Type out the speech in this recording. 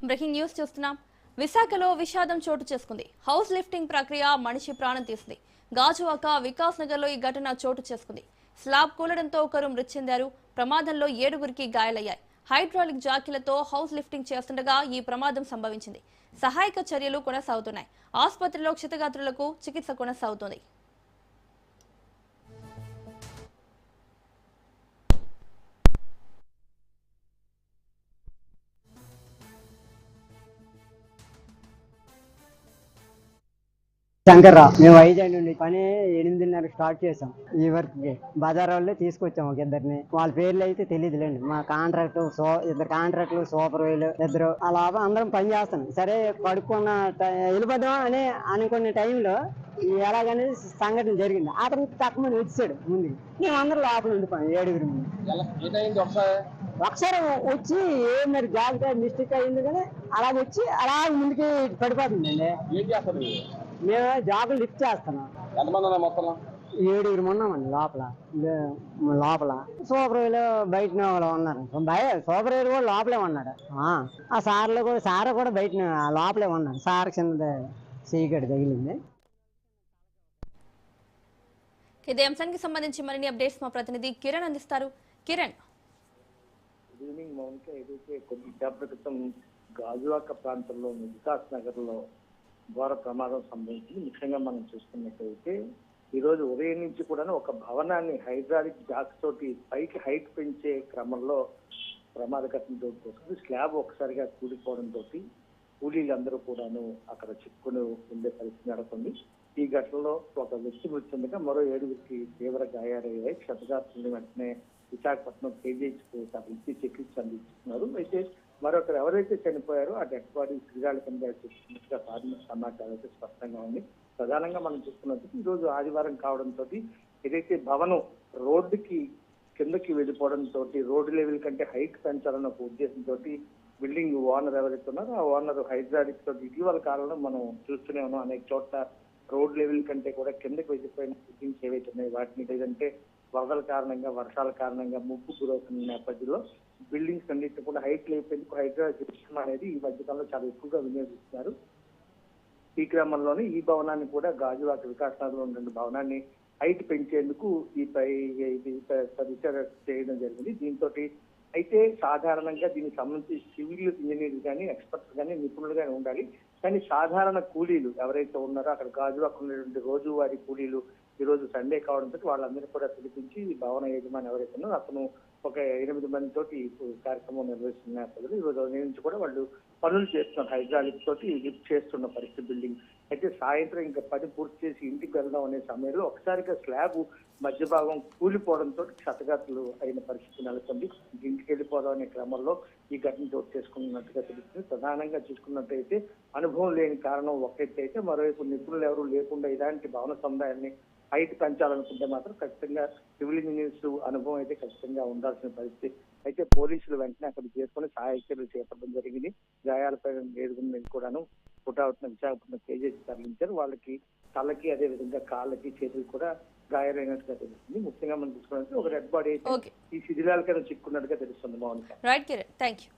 Breaking news చూస్తున్నాం. విశాఖలో విషాదం చోటు చేసుకుంది. హౌస్ లిఫ్టింగ్ ప్రక్రియ మనిషి ప్రాణం తీసింది. గాజువాక వికాస్ నగర్ లో ఈ ఘటన చోటు చేసుకుంది. స్లాబ్ కూలడంతో ఒకరు మృతి చెందారు. ప్రమాదంలో 7గురికి గాయాలయ్యాయి. హైడ్రాలిక్ జాకీలతో హౌస్ లిఫ్టింగ్ చేస్తుండగా ఈ ప్రమాదం సంభవించింది. సహాయక చర్యలు కొనసాగుతున్నాయి. ఆసుపత్రిలో క్షతగాత్రులకు చికిత్స కొనసాగుతోంది. శంకర్రావు, మేము వైజాగ్ నుండి పని 8:30 స్టార్ట్ చేసాం. ఈ వర్క్ కి బజార్ వాళ్ళే తీసుకొచ్చాం ఒక ఇద్దరిని. వాళ్ళ పేర్లు అయితే తెలియదులేండి. మా కాంట్రాక్ట్ ఇద్దరు కాంట్రాక్ట్లు, సూపర్వైజర్ ఇద్దరు, అలా అందరం పని చేస్తాం. సరే పడుకున్న వెళ్ళిపోదాం అని అనుకునే టైంలో ఎలాగనేది సంఘటన జరిగింది. అతను తక్కువ వచ్చాడు ముందుకి. మేము అందరం లోపల ఉండిపోయాం 7గురి ముందు. ఒకసారి వచ్చి మరి జాగ్రత్త మిస్టేక్ అయింది కానీ అలాగ వచ్చి అలా ముందుకి పడిపోతుందండి. మేము జాబులు లిఫ్ట్ చేస్తున్నాం. 7గురు ఉన్నామండి లోపల సూపర్వైజర్ బయట ఉన్నారు. సూపర్వైజర్ కూడా లోపలే ఉన్నాడు. ఆ సార్ కూడా బయట లోపలే ఉన్నారు. సార్ కింద సీకటి తగిలింది. ఇదే అంశానికి సంబంధించి మరిన్ని అప్డేట్స్ మా ప్రతినిధి కిరణ్ అందిస్తారు. Kiran, good evening Mounika. ఏదైతే కొద్ది సేపటి క్రితం గాజువాక ప్రాంతంలో వికాస్ నగర్ లో ఘోర ప్రమాదం సంభవించింది. ముఖ్యంగా మనం చూసుకున్నట్టయితే ఈ రోజు ఉదయం నుంచి కూడా ఒక భవనాన్ని హైడ్రాలిక్ జాక్ తోటి పైకి హైట్ పెంచే క్రమంలో ప్రమాద ఘటన చోటు చేసుకుంది. స్లాబ్ ఒకసారిగా కూలిపోవడంతో కూలీలందరూ కూడాను అక్కడ చిక్కుని ఉండే పరిస్థితి నెలకొంది. ఈ ఘటనలో ఒక వ్యక్తి మృతి చెందగా మరో 7గురికి తీవ్ర గాయాలయ్యాయి. క్షతగాత్రులను వెంటనే విశాఖపట్నం కేజీహెచ్కు తరలించి చికిత్స అందిస్తున్నారు. అయితే మరొకరు ఎవరైతే చనిపోయారో ఆ డెడ్ బాడీ శ్రీగాళ కింద చూస్తున్నట్టుగా ప్రాథమిక సమాచారం అయితే స్పష్టంగా ఉంది. ప్రధానంగా మనం చూస్తున్నట్టు ఈ రోజు ఆదివారం కావడంతో ఏదైతే భవనం రోడ్డుకి కిందకి వెళ్ళిపోవడంతో రోడ్డు లెవెల్ కంటే హైట్ పెంచాలన్న ఒక ఉద్దేశంతో బిల్డింగ్ ఓనర్ ఎవరైతే ఉన్నారో ఆ ఓనర్ హైడ్రాలిక్ తోటి ఇటీవల కాలంలో మనం చూస్తూనే ఉన్నాం. అనేక చోట్ల రోడ్ లెవెల్ కంటే కూడా కిందకి వెళ్ళిపోయిన బిల్డింగ్స్ ఏవైతే ఉన్నాయి వాటిని లేదంటే వరదల కారణంగా వర్షాల కారణంగా ముప్పు గురవుతున్న నేపథ్యంలో బిల్డింగ్స్ అన్నింటినీ కూడా హైట్ లేపేందుకు హైడ్రాలిక్ సిస్టమ్ అనేది ఈ మధ్యకాలంలో చాలా ఎక్కువగా వినియోగిస్తున్నారు. ఈ క్రమంలోనే ఈ భవనాన్ని కూడా గాజువాక వికాస్ నగర్ లో ఉన్న భవనాన్ని హైట్ పెంచేందుకు చేయడం జరిగింది. దీంతో అయితే సాధారణంగా దీనికి సంబంధించి సివిల్ ఇంజనీర్లు కానీ ఎక్స్పర్ట్స్ కానీ నిపుణులు కానీ ఉండాలి. కానీ సాధారణ కూలీలు ఎవరైతే ఉన్నారో అక్కడ గాజువాక ఉన్నటువంటి రోజువారీ కూలీలు ఈ రోజు సండే కావడంతో వాళ్ళందరినీ కూడా పిలిపించి భవన యజమాని ఎవరైతే ఉన్నారో అతను ఒక 8 మందితోటి కార్యక్రమం నిర్వహిస్తున్న నేపథ్యంలో ఈ రోజు ఉదయం నుంచి కూడా వాళ్ళు పనులు చేస్తున్నారు. హైడ్రాలిక్ తోటి లిఫ్ట్ చేస్తున్న పరిస్థితి బిల్డింగ్ అయితే సాయంత్రం ఇంకా పని పూర్తి చేసి ఇంటికి వెళ్దాం అనే సమయంలో ఒకసారిగా స్లాబ్ మధ్య భాగం కూలిపోవడంతో క్షతగాత్రులు అయిన పరిస్థితి నెలకొంది. ఇంటికి వెళ్ళిపోదాం అనే క్రమంలో ఈ ఘటన చోటు చేసుకున్నట్టుగా తెలుస్తుంది. ప్రధానంగా చూసుకున్నట్టయితే అనుభవం లేని కారణం ఒకటైతే మరోవైపు నిపుణులు ఎవరు లేకుండా ఇలాంటి భవన సముదాయాన్ని హైట్ పెంచాలనుకుంటే మాత్రం ఖచ్చితంగా సివిల్ ఇంజనీర్స్ అనుభవం అయితే ఖచ్చితంగా ఉండాల్సిన పరిస్థితి. అయితే పోలీసులు వెంటనే అక్కడ చేసుకుని సహాయ చర్యలు చేపట్టడం జరిగింది. గాయాలపై 7గురిని కూడాను పుట్టావుతున్న విశాఖపట్నం కేజీహెచ్ తరలించారు. వాళ్ళకి తలకి అదే విధంగా కాళ్ళకి చేతులు కూడా గాయాలైనట్టుగా తెలుస్తుంది. ముఖ్యంగా మనం చూసుకోవాలంటే ఒక డెడ్ బాడీ అయితే ఈ శిథిలాలకైనా చిక్కున్నట్టుగా తెలుస్తుంది. Mounika. Right Kiran, thank you.